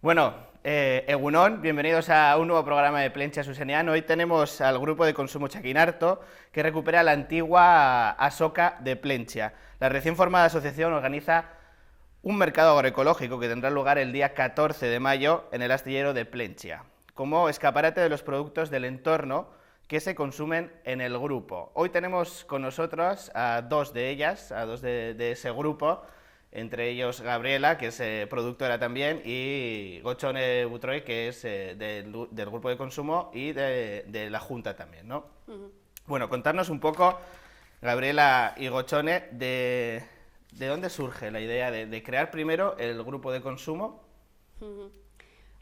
Bueno, Egunon, bienvenidos a un nuevo programa de Plentzia Susenian. Hoy tenemos al grupo de consumo Chaquinarto, que recupera la antigua Asoca de Plentzia. La recién formada asociación organiza un mercado agroecológico que tendrá lugar el día 14 de mayo en el astillero de Plentzia, como escaparate de los productos del entorno que se consumen en el grupo. Hoy tenemos con nosotros a dos de ellas, a dos de ese grupo, entre ellos Gabriela, que es productora también, y Gochone Butroy, que es del grupo de consumo y de la Junta también, ¿no? Bueno, contarnos un poco, Gabriela y Gochone, de dónde surge la idea de crear primero el grupo de consumo.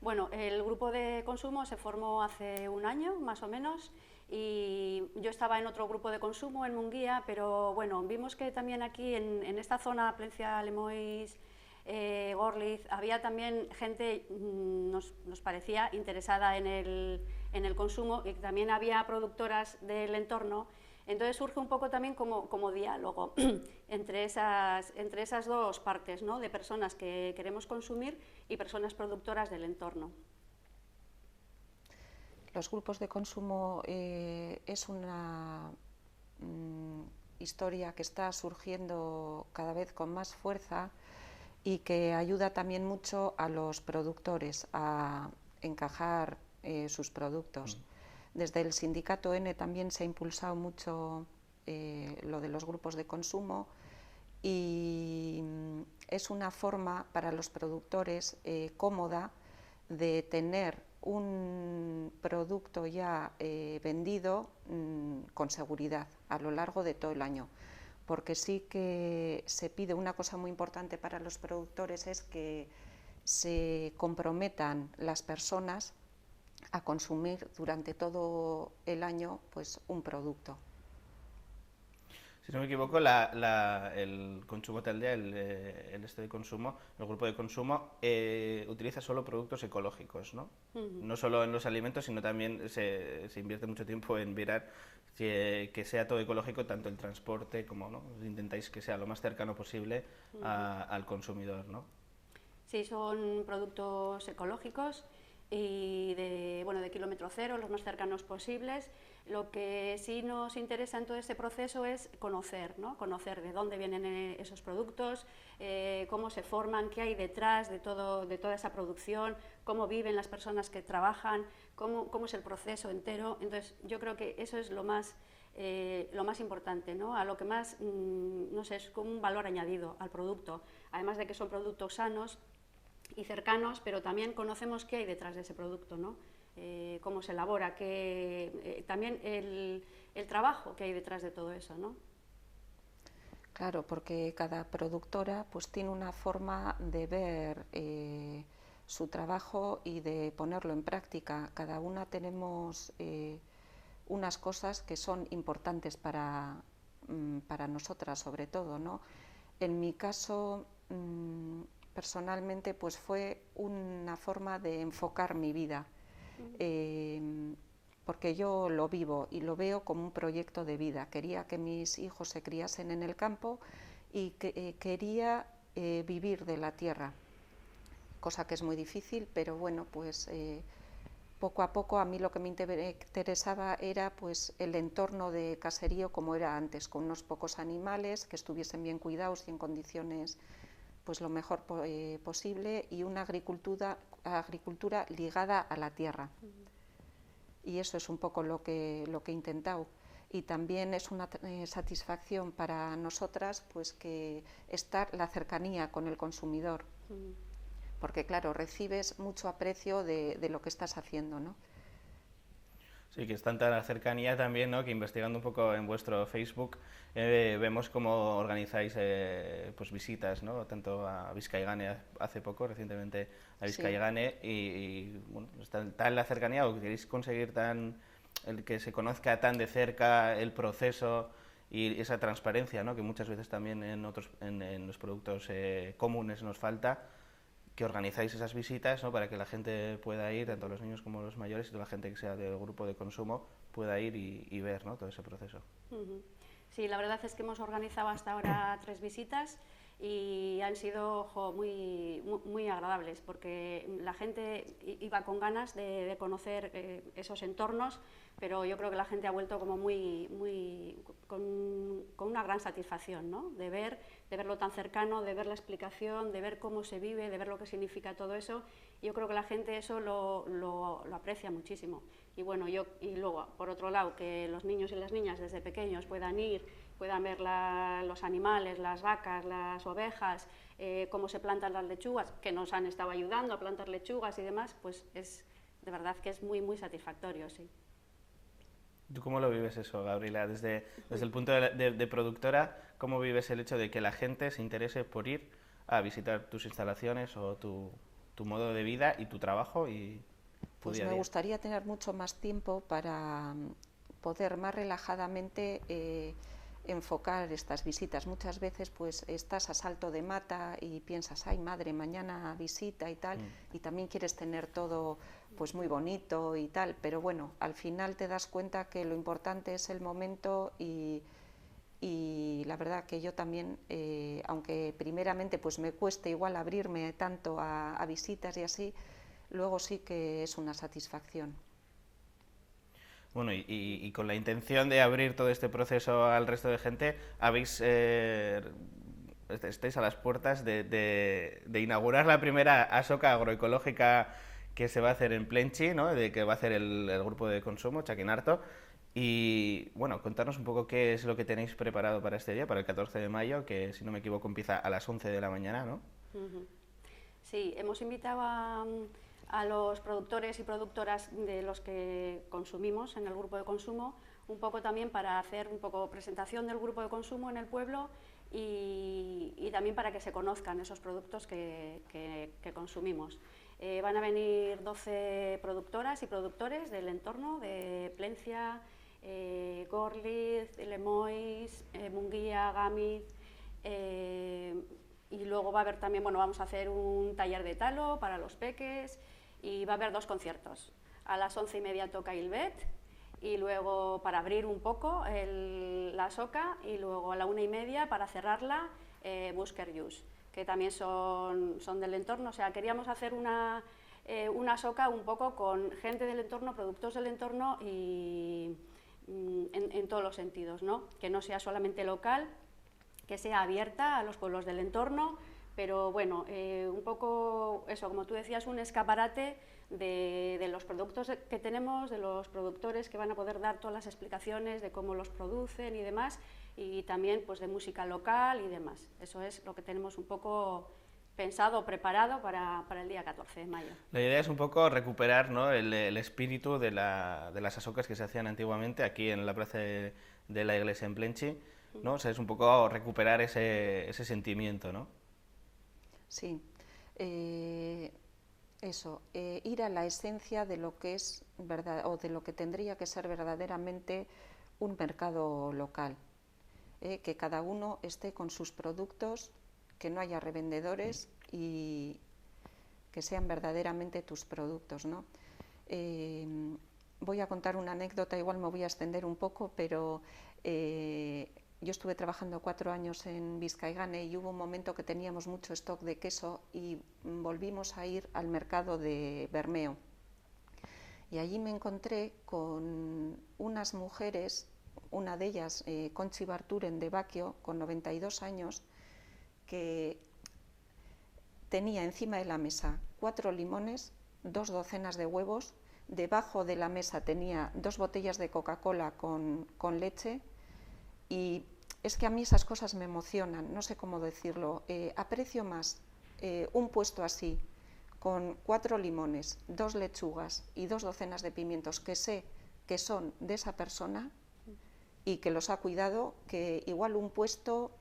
Bueno, el grupo de consumo se formó hace un año, más o menos, y yo estaba en otro grupo de consumo en Munguía, pero bueno, vimos que también aquí en esta zona, Plencia, Lemoiz, Gorliz, había también gente, nos parecía, interesada en el consumo, y también había productoras del entorno. Entonces surge un poco también como diálogo entre esas dos partes, ¿no? De personas que queremos consumir y personas productoras del entorno. Los grupos de consumo es una historia que está surgiendo cada vez con más fuerza y que ayuda también mucho a los productores a encajar sus productos. Desde el sindicato N también se ha impulsado mucho lo de los grupos de consumo y es una forma para los productores cómoda de tener un producto ya vendido con seguridad a lo largo de todo el año. Porque sí que se pide una cosa muy importante para los productores, es que se comprometan las personas a consumir durante todo el año pues, un producto. Si no me equivoco, el consumo taldea, el este de consumo, el grupo de consumo, utiliza solo productos ecológicos, ¿no? No solo en los alimentos, sino también se invierte mucho tiempo en mirar que sea todo ecológico, tanto el transporte como, ¿no? Intentáis que sea lo más cercano posible al consumidor, ¿no? Sí, son productos ecológicos y de kilómetro cero, los más cercanos posibles. Lo que sí nos interesa en todo ese proceso es conocer, ¿no? Conocer de dónde vienen esos productos, cómo se forman, qué hay detrás de toda esa producción, cómo viven las personas que trabajan, cómo es el proceso entero. Entonces, yo creo que eso es lo más importante, ¿no? A lo que más, no sé, es como un valor añadido al producto. Además de que son productos sanos y cercanos, pero también conocemos qué hay detrás de ese producto, ¿no? Cómo se elabora, también el trabajo que hay detrás de todo eso, ¿no? Claro, porque cada productora pues, tiene una forma de ver su trabajo y de ponerlo en práctica. Cada una tenemos unas cosas que son importantes para nosotras, sobre todo, ¿no? En mi caso, personalmente, pues fue una forma de enfocar mi vida, porque yo lo vivo y lo veo como un proyecto de vida. Quería que mis hijos se criasen en el campo y quería vivir de la tierra, cosa que es muy difícil, pero bueno, pues poco a poco a mí lo que me interesaba era pues el entorno de caserío como era antes, con unos pocos animales que estuviesen bien cuidados y en condiciones pues lo mejor posible, y una agricultura ligada a la tierra. Y eso es un poco lo que he intentado. Y también es una satisfacción para nosotras pues que estar la cercanía con el consumidor, porque claro, recibes mucho aprecio de lo que estás haciendo, ¿no? Sí, que es tanta la cercanía también, ¿no? Que investigando un poco en vuestro Facebook vemos cómo organizáis pues visitas, ¿no? Tanto a Vizcaigane hace poco, recientemente a Sí. Vizcaigane, bueno, está tan la cercanía o queréis conseguir el que se conozca tan de cerca el proceso y esa transparencia, ¿no? Que muchas veces también en los productos comunes nos falta, que organizáis esas visitas, ¿no? Para que la gente pueda ir, tanto los niños como los mayores, y toda la gente que sea del grupo de consumo pueda ir y ver, ¿no? Todo ese proceso. Sí, la verdad es que hemos organizado hasta ahora 3 visitas y han sido muy agradables, porque la gente iba con ganas de conocer esos entornos, pero yo creo que la gente ha vuelto como con una gran satisfacción, ¿no? de verlo tan cercano, de ver la explicación, de ver cómo se vive, de ver lo que significa todo eso. Yo creo que la gente eso lo aprecia muchísimo. Y bueno, y luego, por otro lado, que los niños y las niñas desde pequeños puedan ver los animales, las vacas, las ovejas, cómo se plantan las lechugas, que nos han estado ayudando a plantar lechugas y demás, pues es de verdad que es muy satisfactorio, sí. ¿Tú cómo lo vives eso, Gabriela? Desde el punto de productora, ¿cómo vives el hecho de que la gente se interese por ir a visitar tus instalaciones o tu modo de vida y tu trabajo y tu Pues día a me día? gustaría tener mucho más tiempo para poder más relajadamente enfocar estas visitas. Muchas veces pues estás a salto de mata y piensas, ay madre, mañana visita y tal, y también quieres tener todo pues muy bonito y tal, pero bueno, al final te das cuenta que lo importante es el momento y la verdad que yo también, aunque primeramente pues me cueste igual abrirme tanto a visitas y así, luego sí que es una satisfacción. Bueno, y con la intención de abrir todo este proceso al resto de gente, estáis a las puertas de inaugurar la primera asoka agroecológica que se va a hacer en Plenchi, ¿no? De que va a hacer el grupo de consumo, Chaquinarto. Y bueno, contarnos un poco qué es lo que tenéis preparado para este día, para el 14 de mayo, que si no me equivoco empieza a las 11 de la mañana, ¿no? Sí, hemos invitado a los productores y productoras de los que consumimos en el grupo de consumo, un poco también para hacer un poco presentación del grupo de consumo en el pueblo y también para que se conozcan esos productos que consumimos. Van a venir 12 productoras y productores del entorno de Plencia, Gorliz, Lemois, Munguía, Gámez, y luego va a haber también, bueno, vamos a hacer un taller de talo para los peques y va a haber 2 conciertos. A las 11:30 toca Ilvet y luego para abrir un poco la soca y luego a la 1:30 para cerrarla Busker Jus, que también son del entorno. O sea, queríamos hacer una soca un poco con gente del entorno, productos del entorno y en todos los sentidos, ¿no? Que no sea solamente local, que sea abierta a los pueblos del entorno, pero bueno, un poco eso, como tú decías, un escaparate de los productos que tenemos, de los productores que van a poder dar todas las explicaciones de cómo los producen y demás, y también pues de música local y demás. Eso es lo que tenemos un poco pensado, preparado para el día 14 de mayo. La idea es un poco recuperar, ¿no? el espíritu de las asocas que se hacían antiguamente aquí en la plaza de la iglesia en Plenchi, ¿no? O sea, es un poco recuperar ese sentimiento, ¿no? Sí, eso, ir a la esencia de lo que es verdad o de lo que tendría que ser verdaderamente un mercado local, que cada uno esté con sus productos, que no haya revendedores y que sean verdaderamente tus productos, ¿no? Voy a contar una anécdota, igual me voy a extender un poco, pero yo estuve trabajando 4 años en Vizcaigane y hubo un momento que teníamos mucho stock de queso y volvimos a ir al mercado de Bermeo. Y allí me encontré con unas mujeres, una de ellas, Conchi Barturen de Baquio, con 92 años, que tenía encima de la mesa 4 limones, 2 docenas de huevos, debajo de la mesa tenía 2 botellas de Coca-Cola con leche. Y es que a mí esas cosas me emocionan, no sé cómo decirlo. Aprecio más un puesto así, con 4 limones, 2 lechugas y 2 docenas de pimientos que sé que son de esa persona y que los ha cuidado, que igual un puesto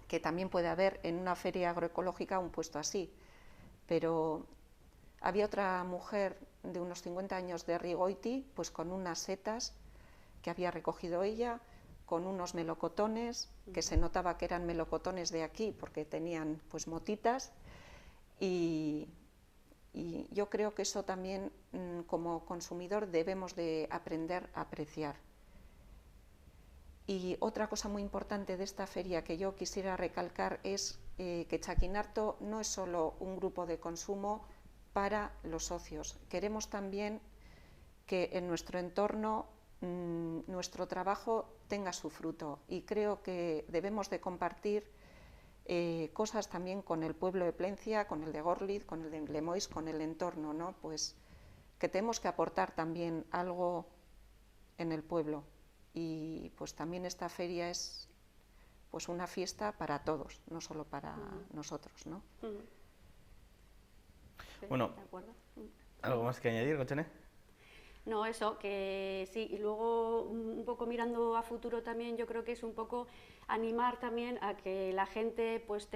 que también puede haber en una feria agroecológica, un puesto así. Pero había otra mujer de unos 50 años de Rigoiti, pues con unas setas que había recogido ella, con unos melocotones, que se notaba que eran melocotones de aquí porque tenían pues motitas, y yo creo que eso también como consumidor debemos de aprender a apreciar. Y otra cosa muy importante de esta feria que yo quisiera recalcar es que Chaquinarto no es solo un grupo de consumo para los socios. Queremos también que en nuestro entorno nuestro trabajo tenga su fruto, y creo que debemos de compartir cosas también con el pueblo de Plencia, con el de Gorliz, con el de Lemoiz, con el entorno, ¿no? Pues que tenemos que aportar también algo en el pueblo, y pues también esta feria es pues una fiesta para todos, no solo para nosotros, ¿no? Bueno, ¿de acuerdo? ¿algo más que añadir, Gochene? No, eso, que sí, y luego un poco mirando a futuro también, yo creo que es un poco animar también a que la gente pues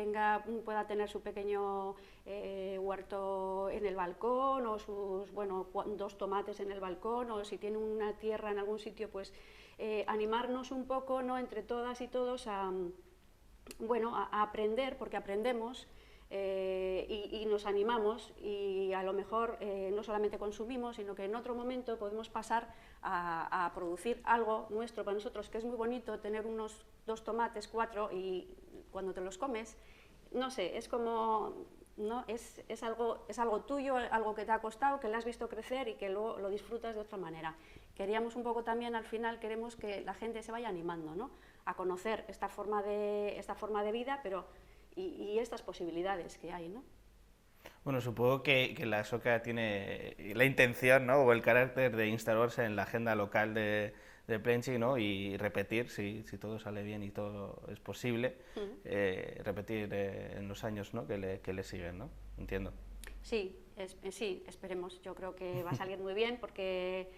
pueda tener su pequeño huerto en el balcón, o sus, bueno, 2 tomates en el balcón, o si tiene una tierra en algún sitio, pues animarnos un poco, ¿no?, entre todas y todos a aprender, porque aprendemos. Y nos animamos, y a lo mejor no solamente consumimos, sino que en otro momento podemos pasar a producir algo nuestro para nosotros, que es muy bonito tener unos 2 tomates, 4, y cuando te los comes, no sé, es como, ¿no?, es algo tuyo, algo que te ha costado, que le has visto crecer y que luego lo disfrutas de otra manera. Queríamos un poco también, al final queremos que la gente se vaya animando, ¿no?, a conocer esta forma de vida, pero y estas posibilidades que hay, ¿no? Bueno, supongo que la SOCA tiene la intención, ¿no?, o el carácter de instalarse en la agenda local de Plenchi, ¿no?, y repetir, si todo sale bien y todo es posible, repetir en los años, ¿no?, que le siguen, ¿no? Entiendo. Sí, sí, esperemos. Yo creo que va a salir muy bien, porque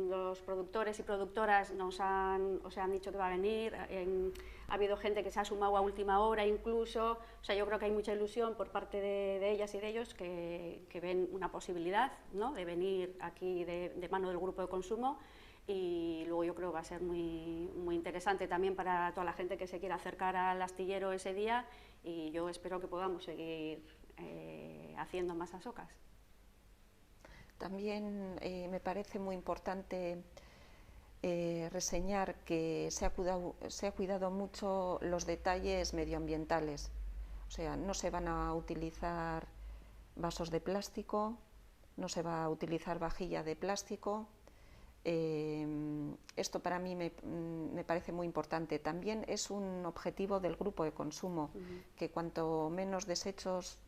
los productores y productoras nos han dicho que va a venir, ha habido gente que se ha sumado a última hora incluso, o sea, yo creo que hay mucha ilusión por parte de ellas y de ellos que ven una posibilidad, ¿no?, de venir aquí de mano del grupo de consumo, y luego yo creo que va a ser muy, muy interesante también para toda la gente que se quiera acercar al astillero ese día, y yo espero que podamos seguir haciendo más asocas. También me parece muy importante reseñar que se ha cuidado mucho los detalles medioambientales. O sea, no se van a utilizar vasos de plástico, no se va a utilizar vajilla de plástico. Esto para mí me parece muy importante. También es un objetivo del grupo de consumo, que cuanto menos desechos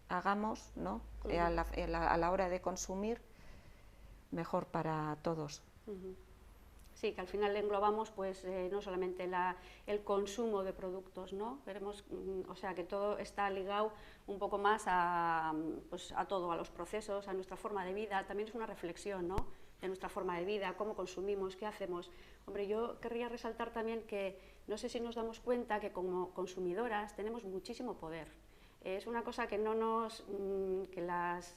hagamos, ¿no?, a la hora de consumir, mejor para todos. Sí, que al final englobamos pues no solamente el consumo de productos, ¿no? Queremos, o sea, que todo está ligado un poco más a todo, a los procesos, a nuestra forma de vida. También es una reflexión, ¿no?, de nuestra forma de vida, cómo consumimos, qué hacemos. Hombre, yo querría resaltar también que no sé si nos damos cuenta que como consumidoras tenemos muchísimo poder. Es una cosa que que las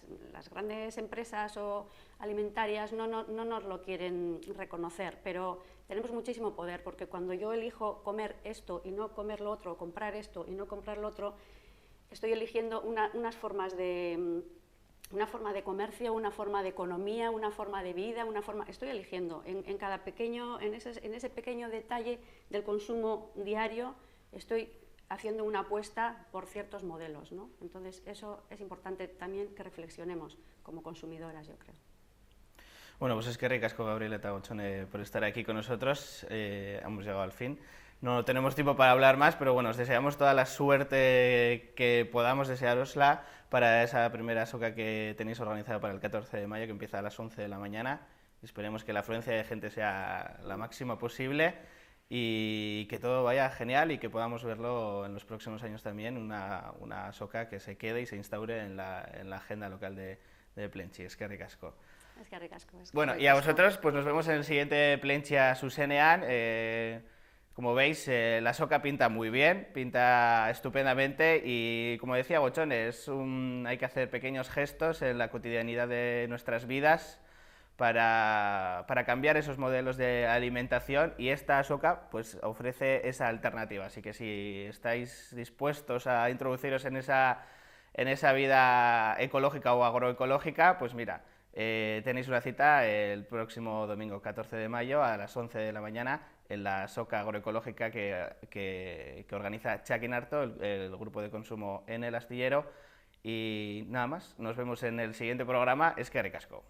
grandes empresas o alimentarias no nos lo quieren reconocer, pero tenemos muchísimo poder, porque cuando yo elijo comer esto y no comer lo otro, comprar esto y no comprar lo otro, estoy eligiendo una forma de comercio, una forma de economía, una forma de vida, estoy eligiendo en cada pequeño, en ese pequeño detalle del consumo diario, estoy haciendo una apuesta por ciertos modelos, ¿no? Entonces eso es importante también que reflexionemos como consumidoras, yo creo. Bueno, pues es que ricasco, Gabriela eta Gochone, por estar aquí con nosotros. Hemos llegado al fin. No tenemos tiempo para hablar más, pero bueno, os deseamos toda la suerte que podamos desearosla para esa primera SOCA que tenéis organizada para el 14 de mayo, que empieza a las 11 de la mañana. Esperemos que la afluencia de gente sea la máxima posible y que todo vaya genial, y que podamos verlo en los próximos años también, una SOCA que se quede y se instaure en la agenda local de Plenchi. Es que ricasco. Es que ricasco. Bueno, y a vosotros pues nos vemos en el siguiente Plentzia Zuzenean. Como veis, la SOCA pinta muy bien, pinta estupendamente, y como decía Gochone, hay que hacer pequeños gestos en la cotidianidad de nuestras vidas para cambiar esos modelos de alimentación, y esta SOCA pues ofrece esa alternativa. Así que si estáis dispuestos a introduciros en esa vida ecológica o agroecológica, pues mira, Tenéis una cita el próximo domingo 14 de mayo a las 11 de la mañana en la soca agroecológica que organiza Chaquinarto, el grupo de consumo en el astillero. Y nada más, nos vemos en el siguiente programa. Eskerrik asko.